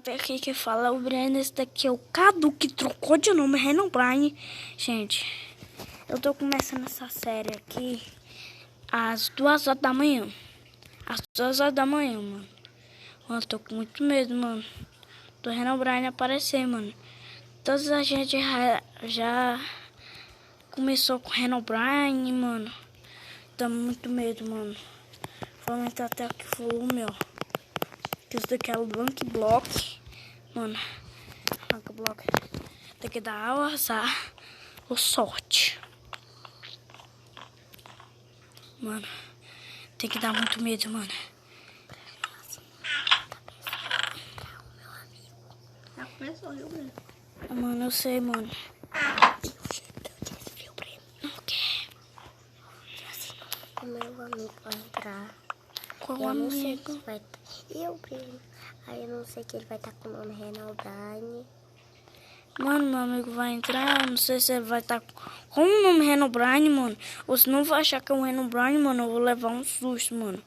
Até aqui que fala o Breno, esse daqui é o Cadu, que trocou de nome, Renobrine. Gente, eu tô começando essa série aqui às 2 horas da manhã. Às 2 horas da manhã, mano. Mano, tô com muito medo, mano, do Renobrine aparecer, mano. Toda a gente já começou com o Renobrine, mano. Tô muito medo, mano. Vou aumentar até aqui o volume, ó. Isso daqui é o Blank Block. Mano, Blank Block. Tem que dar ao azar ou sorte. Mano, tem que dar muito medo, mano. Já começou, viu, Breno? Mano, eu sei, mano. Não quer. O meu amigo vai entrar. Qual Eu não sei amigo? se vai. Eu, primo. Aí eu não sei que ele vai estar com o nome Renobrine. Mano, meu amigo vai entrar. Eu não sei se ele vai estar com o nome Renobrine, mano. Ou se não vai achar que é um Renobrine, mano. Eu vou levar um susto, mano.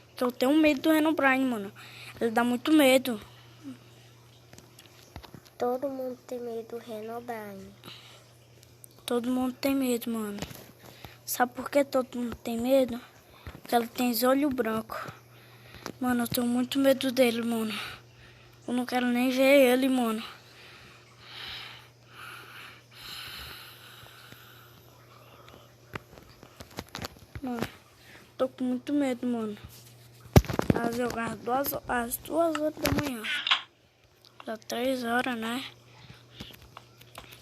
Porque eu tenho medo do Renobrine, mano. Ele dá muito medo. Todo mundo tem medo do Renobrine. Todo mundo tem medo, mano. Sabe por que todo mundo tem medo? Porque ele tem olho branco. Mano, eu tenho muito medo dele, mano. Eu não quero nem ver ele, mano. Mano, tô com muito medo, mano. Vai jogar às 2 horas da manhã. Dá 3 horas, né?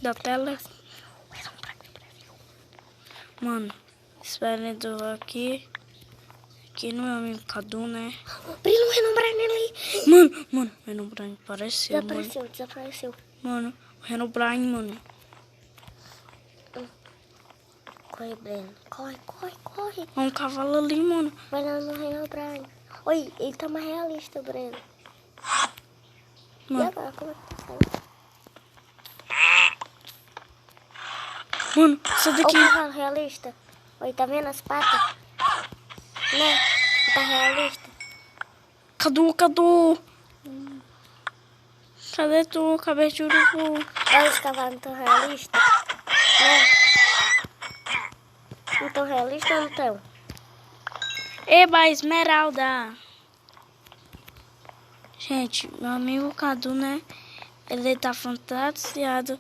Da tela. Mano, espera eu aqui. Aqui no meu amigo Cadu, né? Brilho, o Renobrine ali. Mano, o Renobrine apareceu, mano. Desapareceu. Mano, o Renobrine, mano. Corre, Breno. Corre. É um cavalo ali, mano. Vai lá no Renobrine. Oi, ele tá mais realista, Breno. E Mano, agora, como é que tá saindo? mano, isso Olha o daqui. cavalo realista. Oi, tá vendo as patas? Né? Tá realista. Cadu. Cadê tu, cabeça de urubu? Olha os cavalos não tão realistas. Né? Não tão realistas ou não tão? Eba, Esmeralda. Gente, meu amigo Cadu, né? Ele tá fantasiado.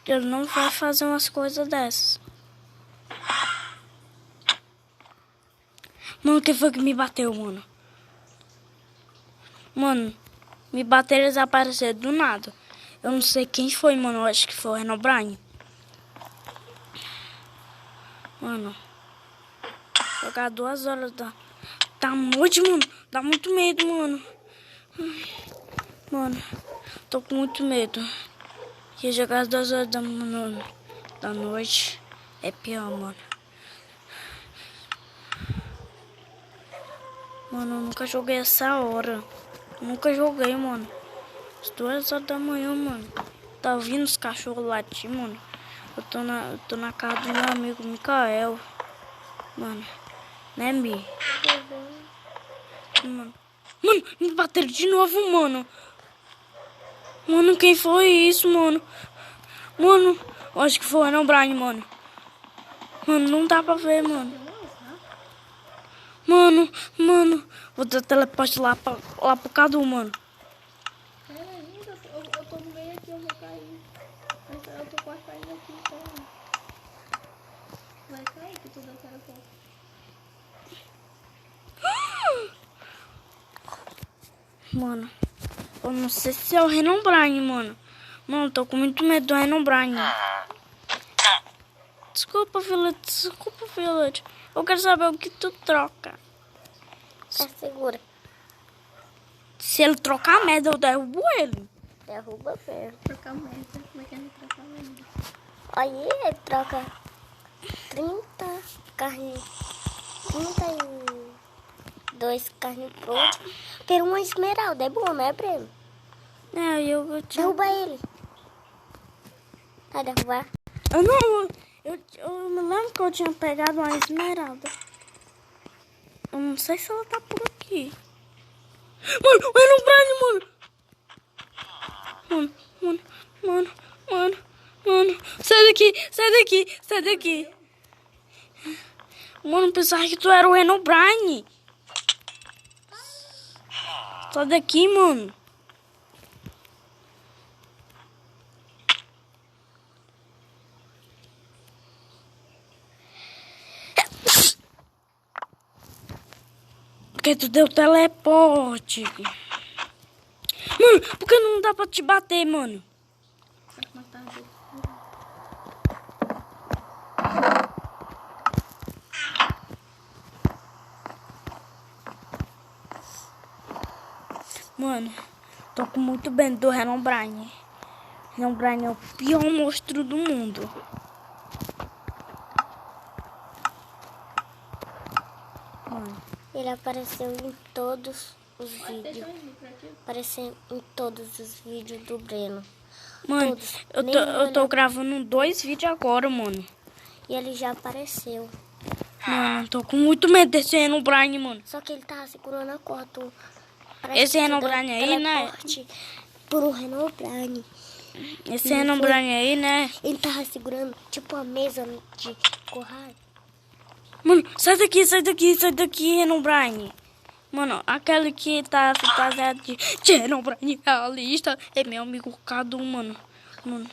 Ele não vai fazer umas coisas dessas. Mano, quem foi que me bateu, mano? Mano, me bateram e desapareceram do nada. Eu não sei quem foi, mano. Eu acho que foi o Renobrine. Mano, jogar 2 horas da noite, mano. Dá muito medo, mano. Ai, mano, tô com muito medo. E jogar às 2 horas da noite é pior, mano. Mano, eu nunca joguei essa hora. Nunca joguei, mano. Às 2 horas da manhã, mano. Tá ouvindo os cachorros latir, mano? Eu tô na casa do meu amigo Mikael. Mano, né, Mi? Mano, me bateram de novo, mano. Mano, quem foi isso, mano? Mano, eu acho que foi o Renobrine, mano. Mano, não dá pra ver, mano. Mano, vou dar teleporte lá pro Cadu, mano. Pera aí, eu tô no meio aqui, eu vou cair. Eu tô quase caindo aqui, pera. Vai cair que tu deu teleporte. Mano, eu não sei se é o Renobrine, mano. Mano, tô com muito medo do Renobrine. Desculpa, Village. Eu quero saber o que tu troca. Tá segura. Se ele trocar a merda, eu derrubo ele. Derruba mesmo. Trocar merda. Como é que ele trocar merda? Aí ele troca 30 carne. 32 carne pronta. Ter uma esmeralda. É bom, né, Breno? É, eu tinha... Derruba ele. Vai derrubar? Eu não... Eu me lembro que eu tinha pegado uma esmeralda. Eu não sei se ela tá por aqui. Mano, o Renobrine, mano. Sai daqui, sai daqui, sai daqui. Mano, pensava que tu era o Herobrine. Sai daqui, mano. Porque tu deu teleporte. Mano, por que não dá pra te bater, mano? Pra matar a gente. Mano, tô com muito medo do Herobrine. Herobrine é o pior monstro do mundo. Mano, Ele apareceu em todos os Deixa vídeos. eu ir pra ti. Apareceu em todos os vídeos do Breno. mano, Todos. eu tô gravando 2 vídeos agora, mano. E ele já apareceu. Mano, tô com muito medo desse Herobrine, mano. Só que ele tava segurando a corda. Esse Herobrine aí, né? Pro Herobrine. Esse Herobrine aí, né? Ele tava segurando tipo a mesa de corral. Mano, sai daqui, sai daqui, sai daqui, Herobrine. Mano, aquele que tá fantasiado de Herobrine realista é meu amigo Cadu, mano. Mano.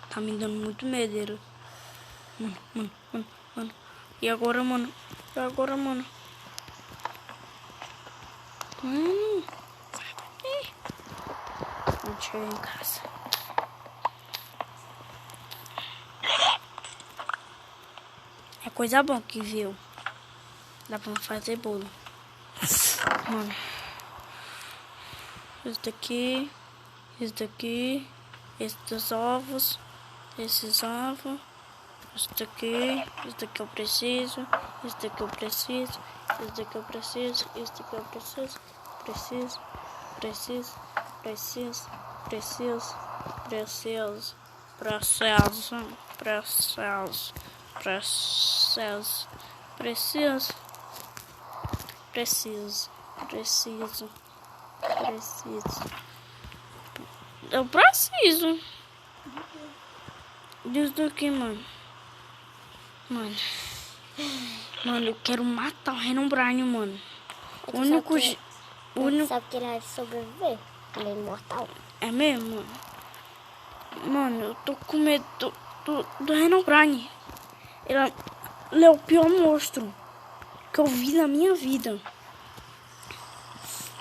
Tá me dando muito medo dele. Mano. E agora, mano? E agora, mano? Sai daqui. Vamos chegar em casa. É coisa boa que viu. Dá pra fazer bolo. Mano. Esse daqui. Esse daqui. Esses ovos. Esses ovos. Esse daqui eu preciso. Esse daqui eu preciso. Esse daqui eu preciso. Esse daqui eu preciso. Preciso. Eu preciso. Diz daqui, mano. Mano, eu quero matar o Herobrine, mano. O único... Sabe que ele vai sobreviver? Ele é imortal. É mesmo, mano? Mano, eu tô com medo do Herobrine. Ele é o pior monstro que eu vi na minha vida.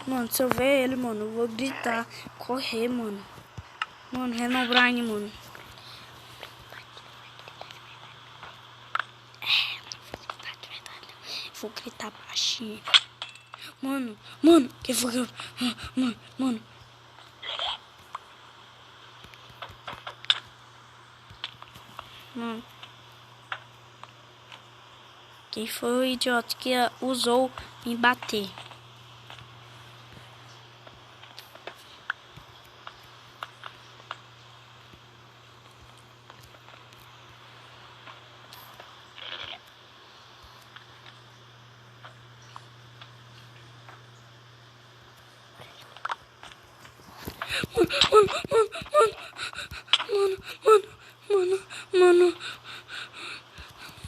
Mano, se eu ver ele, mano, eu vou gritar, correr, mano. Mano, Herobrine, mano. Vou gritar baixinho. Mano, que foi que eu... Mano. Quem foi o idiota que usou me bater?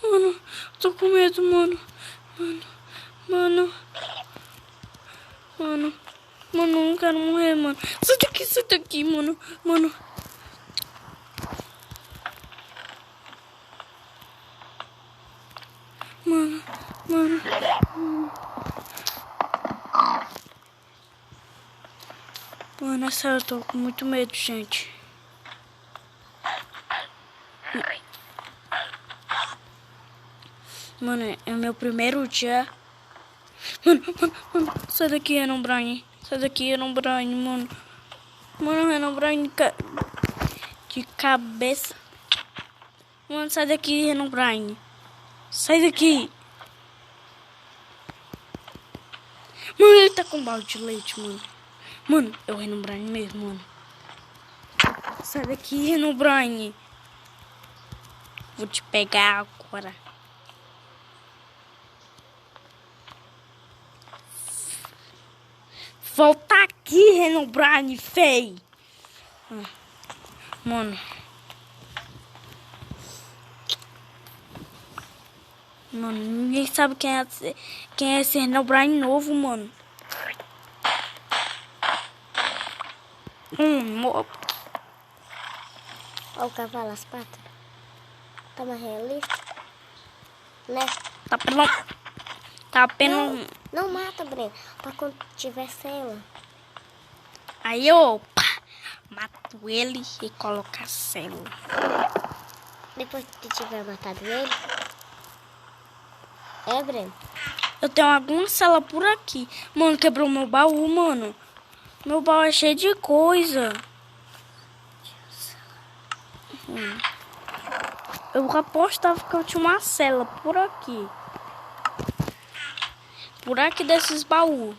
Mano, tô com medo, mano. Mano, não quero morrer, mano. Sai daqui, mano. Mano, é sério, eu tô com muito medo, gente. Mano, é o meu primeiro dia. Mano, sai daqui, Herobrine. Mano. Mano, Herobrine de cabeça. Mano, sai daqui, Herobrine. Sai daqui. Mano, ele tá com balde de leite, mano. Mano, é o Herobrine mesmo, mano. Sai daqui, Herobrine. Vou te pegar agora. Volta aqui, Herobrine, feio. Mano. Mano, ninguém sabe quem é esse Herobrine novo, mano. Olha o cavalo, as patas. Tá mais realista. Né? Tá apenas... Não mata, Breno. Pra quando tiver cela. Aí eu mato ele e coloco a célula. Depois que tiver matado ele. É, Breno? Eu tenho alguma célula por aqui. Mano, quebrou meu baú, mano. Meu baú é cheio de coisa. Eu apostava que eu tinha uma célula por aqui. Por aqui desses baús.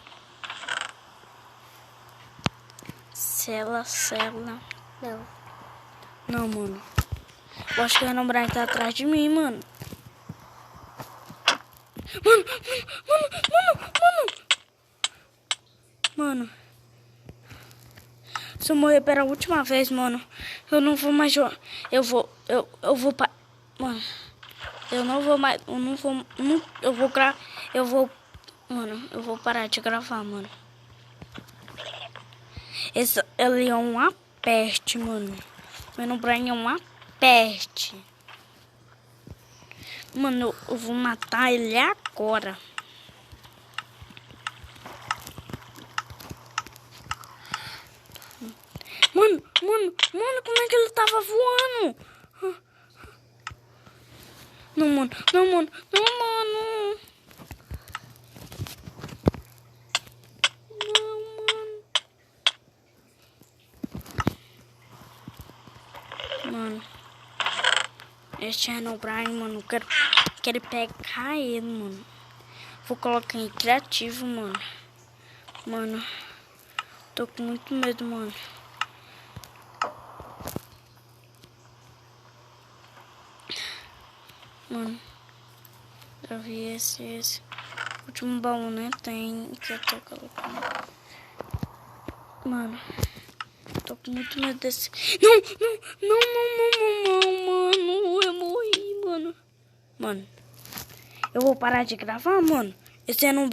Célula. Não. Não, mano. Eu acho que o Herobrine tá atrás de mim, mano. Mano. Se eu morrer pela última vez, mano, eu não vou mais jogar. Eu vou mano, eu não vou mais, mano, eu vou parar de gravar, mano. Ele é uma peste, mano. O Herobrine é uma peste. Mano, eu vou matar ele agora. Mano, como é que ele tava voando? Não, mano. Mano. Este Herobrine, mano, eu quero pegar ele, mano. Vou colocar em criativo, mano. Mano, tô com muito medo, mano. Mano, eu vi esse último baú, né? Tem que eu tô colocando. Mano, tô com muito medo desse. Não, mano, eu morri, mano. Mano, eu vou parar de gravar, mano. Esse é não